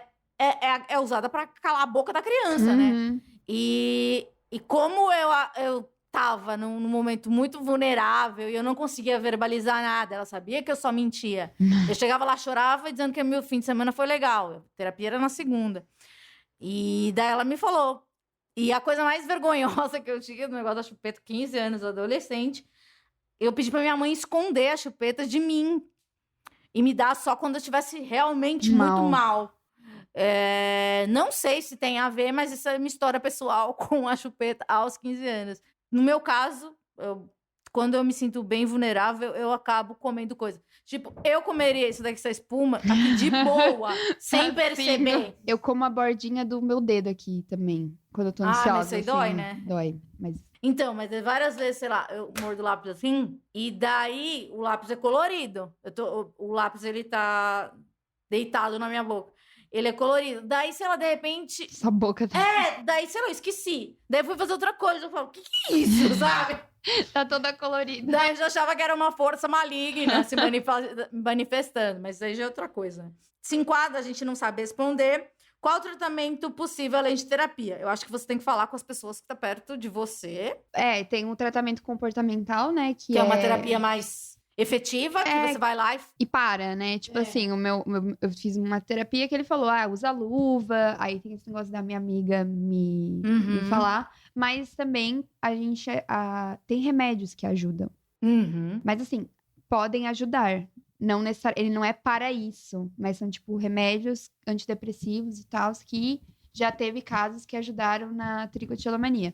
é usada para calar a boca da criança, né? E como eu tava num momento muito vulnerável e eu não conseguia verbalizar nada, ela sabia que eu só mentia. Eu chegava lá, chorava, dizendo que meu fim de semana foi legal. A terapia era na segunda. E daí ela me falou... E a coisa mais vergonhosa que eu tinha no negócio da chupeta, 15 anos, adolescente, eu pedi pra minha mãe esconder a chupeta de mim. E me dar só quando eu estivesse realmente muito mal. Não sei se tem a ver, mas isso é uma história pessoal com a chupeta aos 15 anos. No meu caso, quando eu me sinto bem vulnerável, eu acabo comendo coisa. Tipo, eu comeria isso daqui, essa espuma, aqui de boa, sem perceber. Eu como a bordinha do meu dedo aqui também, quando eu tô ansiosa. Mas isso aí assim, dói, né? Dói, mas... Então, mas várias vezes, sei lá, eu mordo o lápis assim, e daí o lápis é colorido. O lápis, ele tá deitado na minha boca. Ele é colorido. Daí, sei lá, de repente... Essa boca tá... daí, sei lá, eu esqueci. Daí eu fui fazer outra coisa. Eu falo, o que é isso, sabe? Tá toda colorida. Daí eu já achava que era uma força maligna se manifestando. Mas aí já é outra coisa. Se enquadra, a gente não sabe responder. Qual o tratamento possível além de terapia? Eu acho que você tem que falar com as pessoas que estão perto de você. Tem um tratamento comportamental, né? Que é uma terapia mais efetiva, que você vai lá e para, né? Tipo assim, eu fiz uma terapia que ele falou, usa luva. Aí tem esse negócio da minha amiga me falar. Mas também a gente tem remédios que ajudam. Mas assim, podem ajudar. Não necessariamente, ele não é para isso, mas são tipo remédios antidepressivos e tal, que já teve casos que ajudaram na tricotilomania.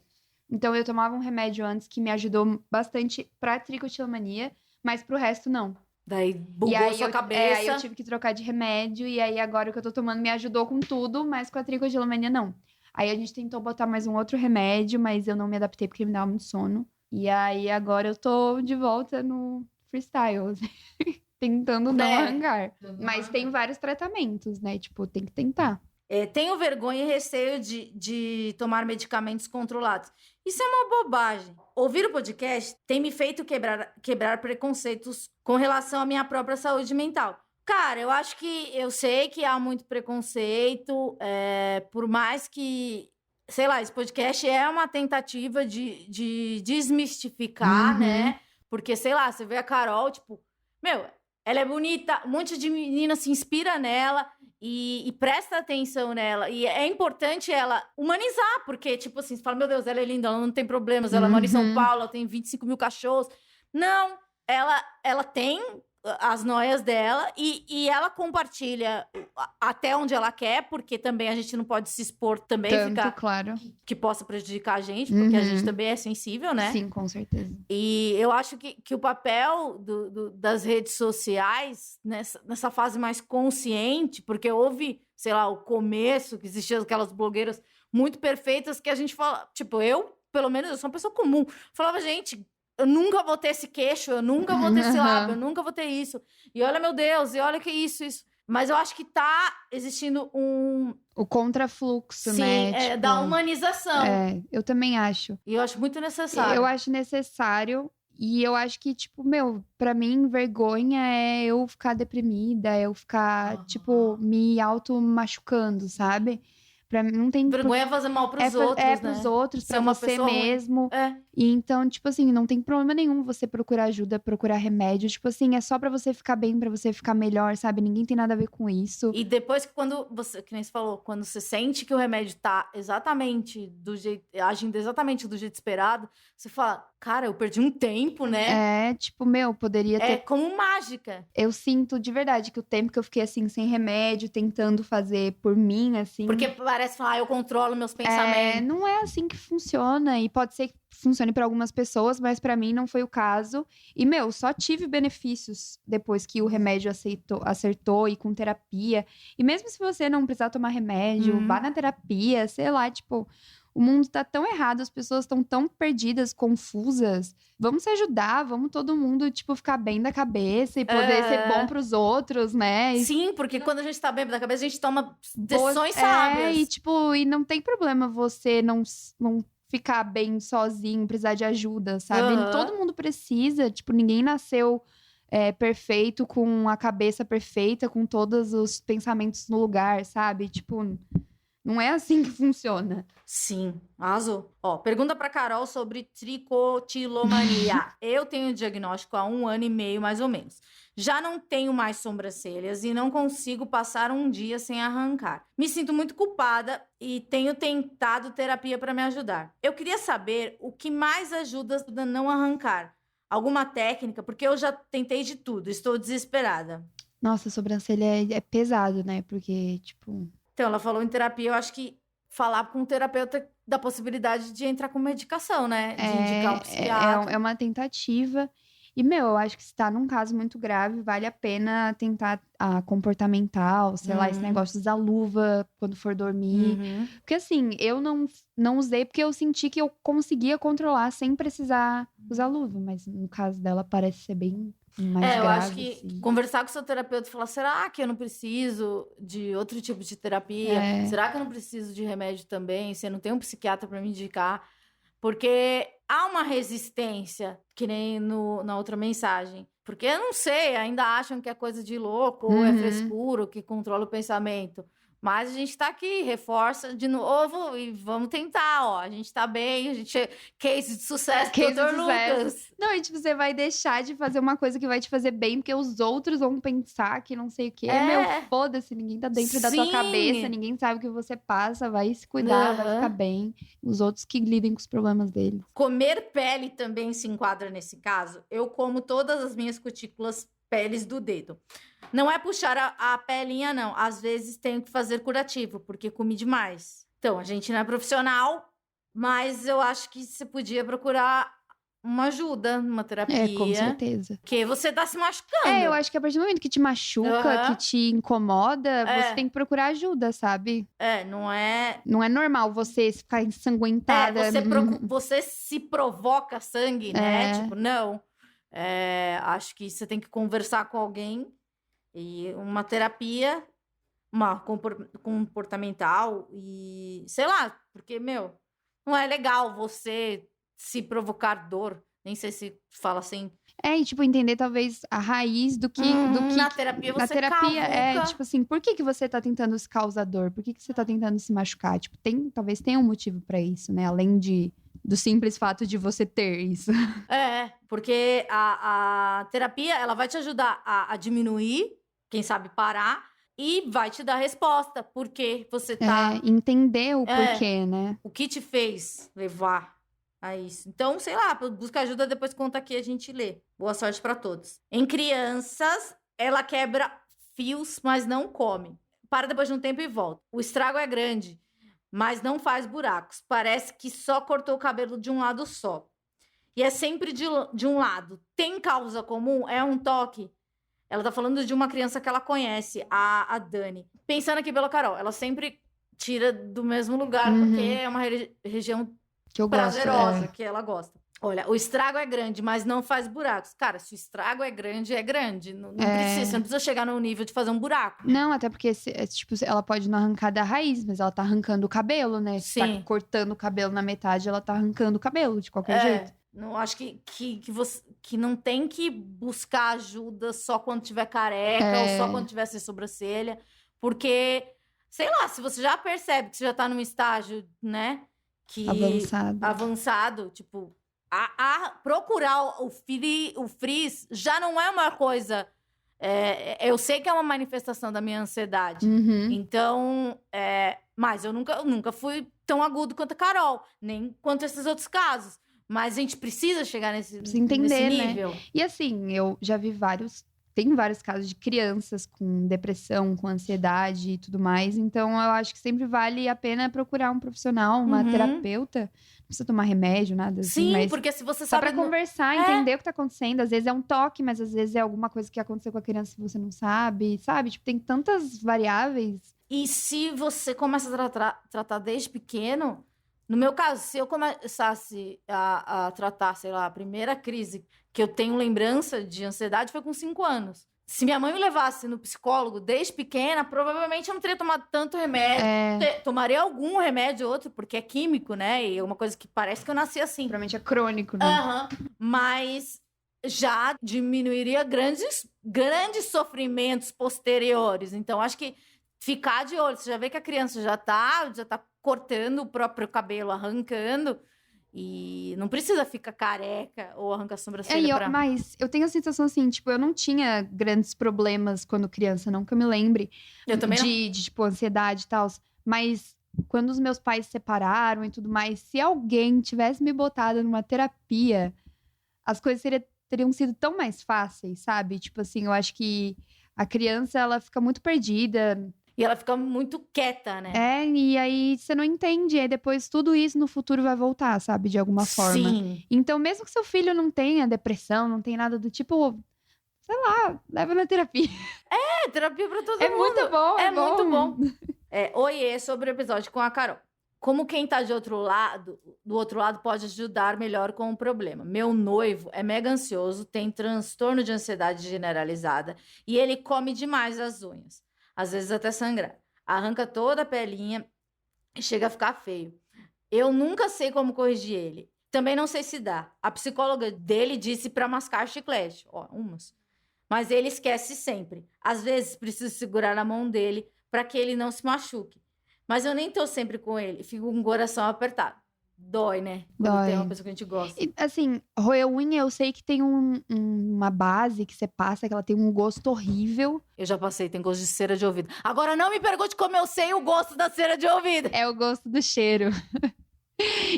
Então eu tomava um remédio antes que me ajudou bastante pra tricotilomania, mas pro resto não. Daí bugou sua cabeça. Aí eu tive que trocar de remédio, e aí agora o que eu tô tomando me ajudou com tudo, mas com a tricotilomania não. Aí a gente tentou botar mais um outro remédio, mas eu não me adaptei porque ele me dava muito sono. E aí agora eu tô de volta no freestyle, assim, tentando não arrancar. Mas tem vários tratamentos, né? Tipo, tem que tentar. Tenho vergonha e receio de tomar medicamentos controlados. Isso é uma bobagem. Ouvir o podcast tem me feito quebrar preconceitos com relação à minha própria saúde mental. Cara, eu sei que há muito preconceito, por mais que, sei lá, esse podcast é uma tentativa de desmistificar, né? Porque, sei lá, você vê a Carol, tipo, meu, ela é bonita, um monte de menina se inspira nela e presta atenção nela. E é importante ela humanizar, porque, tipo assim, você fala, meu Deus, ela é linda, ela não tem problemas, ela mora em São Paulo, ela tem 25 mil cachorros. Não, ela tem as noias dela e ela compartilha até onde ela quer, porque também a gente não pode se expor também, Tanto, claro. que possa prejudicar a gente, porque a gente também é sensível, né? Sim, com certeza. E eu acho que o papel das redes sociais, nessa fase mais consciente, porque houve, sei lá, o começo, que existiam aquelas blogueiras muito perfeitas que a gente fala, tipo, pelo menos, eu sou uma pessoa comum, falava, gente, eu nunca vou ter esse queixo, eu nunca vou ter esse lábio, eu nunca vou ter isso. E olha, meu Deus, e olha que isso. Mas eu acho que tá existindo o contrafluxo, sim, né? Tipo, da humanização. Eu também acho. E eu acho muito necessário. Eu acho necessário. E eu acho que, tipo, pra mim, vergonha é eu ficar deprimida, é eu ficar, tipo, me auto-machucando, sabe? Pra mim, não tem... Vergonha é fazer mal pros outros, né? Pros outros, pra uma você mesmo. É. E então, tipo assim, não tem problema nenhum você procurar ajuda, procurar remédio. Tipo assim, é só pra você ficar bem, pra você ficar melhor, sabe? Ninguém tem nada a ver com isso. E depois que quando você, que nem você falou, quando você sente que o remédio tá agindo exatamente do jeito esperado, você fala, cara, eu perdi um tempo, né? Tipo, poderia ter... É como mágica. Eu sinto de verdade que o tempo que eu fiquei assim, sem remédio, tentando fazer por mim, assim... Porque parece falar, eu controlo meus pensamentos. Não é assim que funciona. E pode ser que funcione para algumas pessoas, mas para mim não foi o caso. E, só tive benefícios depois que o remédio acertou e com terapia. E mesmo se você não precisar tomar remédio, vá na terapia, sei lá, tipo... O mundo tá tão errado, as pessoas estão tão perdidas, confusas. Vamos se ajudar, vamos todo mundo, tipo, ficar bem da cabeça e poder ser bom pros outros, né? Sim, porque quando a gente tá bem da cabeça, a gente toma decisões sábias. E, tipo, e não tem problema você não ficar bem sozinho, precisar de ajuda, sabe? Todo mundo precisa, tipo, ninguém nasceu perfeito, com a cabeça perfeita, com todos os pensamentos no lugar, sabe? Tipo... Não é assim que funciona. Sim, arrasou. Pergunta pra Carol sobre tricotilomania. Eu tenho o diagnóstico há 1 ano e meio, mais ou menos. Já não tenho mais sobrancelhas e não consigo passar um dia sem arrancar. Me sinto muito culpada e tenho tentado terapia para me ajudar. Eu queria saber o que mais ajuda a não arrancar. Alguma técnica? Porque eu já tentei de tudo, estou desesperada. Nossa, sobrancelha é pesado, né? Porque, tipo... Então, ela falou em terapia, eu acho que falar com um terapeuta da possibilidade de entrar com medicação, né? De indicar um psiquiatra. É uma tentativa. E, eu acho que se tá num caso muito grave, vale a pena tentar a comportamental, sei lá, esse negócio de usar luva quando for dormir. Porque, assim, eu não usei porque eu senti que eu conseguia controlar sem precisar usar luva. Mas no caso dela, parece ser bem mais grave. Eu acho que assim. conversar com o seu terapeuta e falar, será que eu não preciso de outro tipo de terapia? Será que eu não preciso de remédio também? Você não tem um psiquiatra para me indicar? Porque há uma resistência, que nem na outra mensagem. Porque eu não sei, ainda acham que é coisa de louco, ou é frescura, ou que controla o pensamento. Mas a gente tá aqui, reforça de novo e vamos tentar, A gente tá bem, a gente é case de sucesso, Dr. Lucas. Não, e tipo, você vai deixar de fazer uma coisa que vai te fazer bem, porque os outros vão pensar que não sei o quê. Foda-se, ninguém tá dentro da tua cabeça, ninguém sabe o que você passa, vai se cuidar, vai ficar bem. Os outros que lidem com os problemas deles. Comer pele também se enquadra nesse caso. Eu como todas as minhas cutículas peles do dedo. Não é puxar a pelinha, não. Às vezes tenho que fazer curativo, porque comi demais. Então, a gente não é profissional, mas eu acho que você podia procurar uma ajuda numa terapia. É, com certeza. Porque você tá se machucando. Eu acho que a partir do momento que te machuca, que te incomoda, você tem que procurar ajuda, sabe? Não é... Não é normal você ficar ensanguentada. Você se provoca sangue, né? Tipo, não. Acho que você tem que conversar com alguém. E uma terapia, uma comportamental e... Sei lá, porque, não é legal você se provocar dor. Nem sei se fala assim. E tipo, entender talvez a raiz do que... Na terapia você cavuca. Tipo assim, por que você tá tentando se causar dor? Por que você tá tentando se machucar? Tipo, talvez tenha um motivo pra isso, né? Além do simples fato de você ter isso. Porque a terapia, ela vai te ajudar a diminuir, quem sabe parar, e vai te dar resposta. Porque você tá... entender o porquê, né? O que te fez levar a isso. Então, sei lá, busca ajuda, depois conta aqui, a gente lê. Boa sorte pra todos. Em crianças, ela quebra fios, mas não come. Para depois de um tempo e volta. O estrago é grande, mas não faz buracos. Parece que só cortou o cabelo de um lado só. E é sempre de um lado. Tem causa comum? É um toque? Ela tá falando de uma criança que ela conhece, a Dani. Pensando aqui pela Carol, ela sempre tira do mesmo lugar, porque é uma região que eu prazerosa, gosto, que ela gosta. Olha, o estrago é grande, mas não faz buracos. Cara, se o estrago é grande, é grande. Não precisa, você não precisa chegar no nível de fazer um buraco. Não, até porque, tipo, ela pode não arrancar da raiz, mas ela tá arrancando o cabelo, né? Se tá cortando o cabelo na metade, ela tá arrancando o cabelo, de qualquer jeito. Não, acho que não tem que buscar ajuda só quando tiver careca ou só quando tiver sem sobrancelha. Porque, sei lá, se você já percebe que você já tá num estágio, né? Avançado, tipo, procurar o frizz já não é uma coisa. Eu sei que é uma manifestação da minha ansiedade. Então, mas eu nunca fui tão agudo quanto a Carol, nem quanto esses outros casos. Mas a gente precisa chegar nesse nível. Né? E assim, eu já vi tem vários casos de crianças com depressão, com ansiedade e tudo mais. Então, eu acho que sempre vale a pena procurar um profissional, uma terapeuta. Não precisa tomar remédio, nada assim. Sim, porque se você só sabe... pra conversar, entender o que tá acontecendo. Às vezes é um toque, mas às vezes é alguma coisa que aconteceu com a criança que você não sabe, sabe? Tipo, tem tantas variáveis. E se você começa a tratar desde pequeno... No meu caso, se eu começasse a tratar, sei lá, a primeira crise que eu tenho lembrança de ansiedade foi com 5 anos. Se minha mãe me levasse no psicólogo desde pequena, provavelmente eu não teria tomado tanto remédio. Tomaria algum remédio ou outro, porque é químico, né? E é uma coisa que parece que eu nasci assim. Provavelmente é crônico, né? Mas já diminuiria grandes sofrimentos posteriores. Então, acho que ficar de olho. Você já vê que a criança já tá cortando o próprio cabelo, arrancando. E não precisa ficar careca ou arrancar a sobrancelha. Mas eu tenho a sensação assim, tipo, eu não tinha grandes problemas quando criança, não que eu me lembre. Eu também de tipo, ansiedade e tal. Mas quando os meus pais se separaram e tudo mais, se alguém tivesse me botado numa terapia, as coisas teriam sido tão mais fáceis, sabe? Tipo assim, eu acho que a criança, ela fica muito perdida. E ela fica muito quieta, né? E aí você não entende. Aí depois tudo isso no futuro vai voltar, sabe? De alguma forma. Sim. Então, mesmo que seu filho não tenha depressão, não tenha nada do tipo... Sei lá, leva na terapia. Terapia pra todo mundo. É muito bom, é muito bom. Oiê, sobre o episódio com a Carol. Como quem tá do outro lado pode ajudar melhor com o problema. Meu noivo é mega ansioso, tem transtorno de ansiedade generalizada e ele come demais as unhas. Às vezes até sangrar. Arranca toda a pelinha e chega a ficar feio. Eu nunca sei como corrigir ele. Também não sei se dá. A psicóloga dele disse para mascar chiclete. Umas. Mas ele esquece sempre. Às vezes preciso segurar na mão dele para que ele não se machuque. Mas eu nem tô sempre com ele. Fico com o coração apertado. Dói, né? Quando tem uma pessoa que a gente gosta. E, assim, roer unha, eu sei que tem uma base que você passa, que ela tem um gosto horrível. Eu já passei, tem gosto de cera de ouvido. Agora não me pergunte como eu sei o gosto da cera de ouvido. É o gosto do cheiro.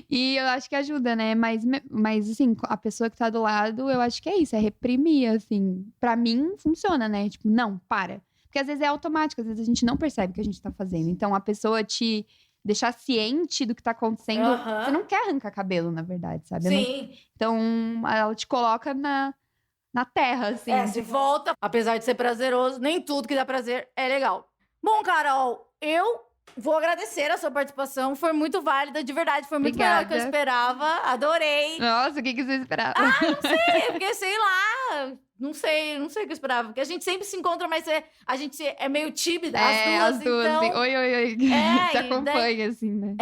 E eu acho que ajuda, né? Mas assim, a pessoa que tá do lado, eu acho que é isso, é reprimir, assim. Pra mim, funciona, né? Tipo, não, para. Porque às vezes é automático, às vezes a gente não percebe o que a gente tá fazendo. Então, a pessoa te deixar ciente do que tá acontecendo. Aham. Você não quer arrancar cabelo, na verdade, sabe? Eu não- Sim. Então, ela te coloca na terra, assim. Se volta, apesar de ser prazeroso, nem tudo que dá prazer é legal. Bom, Carol, eu vou agradecer a sua participação. Foi muito válida, de verdade. Foi muito melhor do que eu Obrigada. esperava. Adorei. Nossa, o que você esperava? Porque, sei lá, não sei o que eu esperava. Porque a gente sempre se encontra, mas a gente é meio tímida, as duas, então... assim. Oi, oi, oi. É, Te e acompanha, assim, né?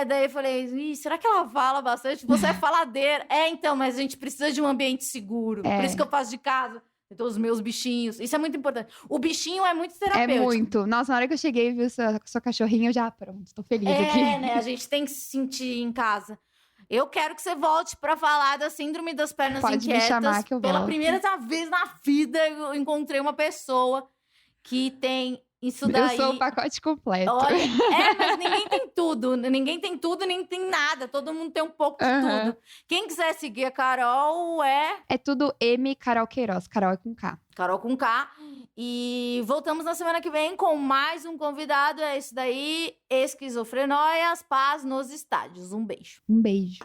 Daí eu falei, "Ih, será que ela fala bastante? Você é faladeira. Então, mas a gente precisa de um ambiente seguro. É. Por isso que eu faço de casa. Eu tenho os meus bichinhos. Isso é muito importante. O bichinho é muito É terapêutico. muito. Nossa, na hora que eu cheguei e vi sua cachorrinha, eu já, pronto, tô feliz aqui. Né? A gente tem que se sentir em casa. Eu quero que você volte pra falar da síndrome das pernas Pode me inquietas. chamar que eu Pela volto. primeira vez na vida, eu encontrei uma pessoa que tem isso daí. Eu sou o pacote completo. Olha, mas ninguém tem tudo. Ninguém tem tudo, nem tem nada. Todo mundo tem um pouco de Aham. tudo. Quem quiser seguir a Carol É tudo M Carol Queiroz. Carol é com K. Carol com K. E voltamos na semana que vem com mais um convidado. É isso daí. Esquizofrenóias, paz nos estádios. Um beijo. Um beijo.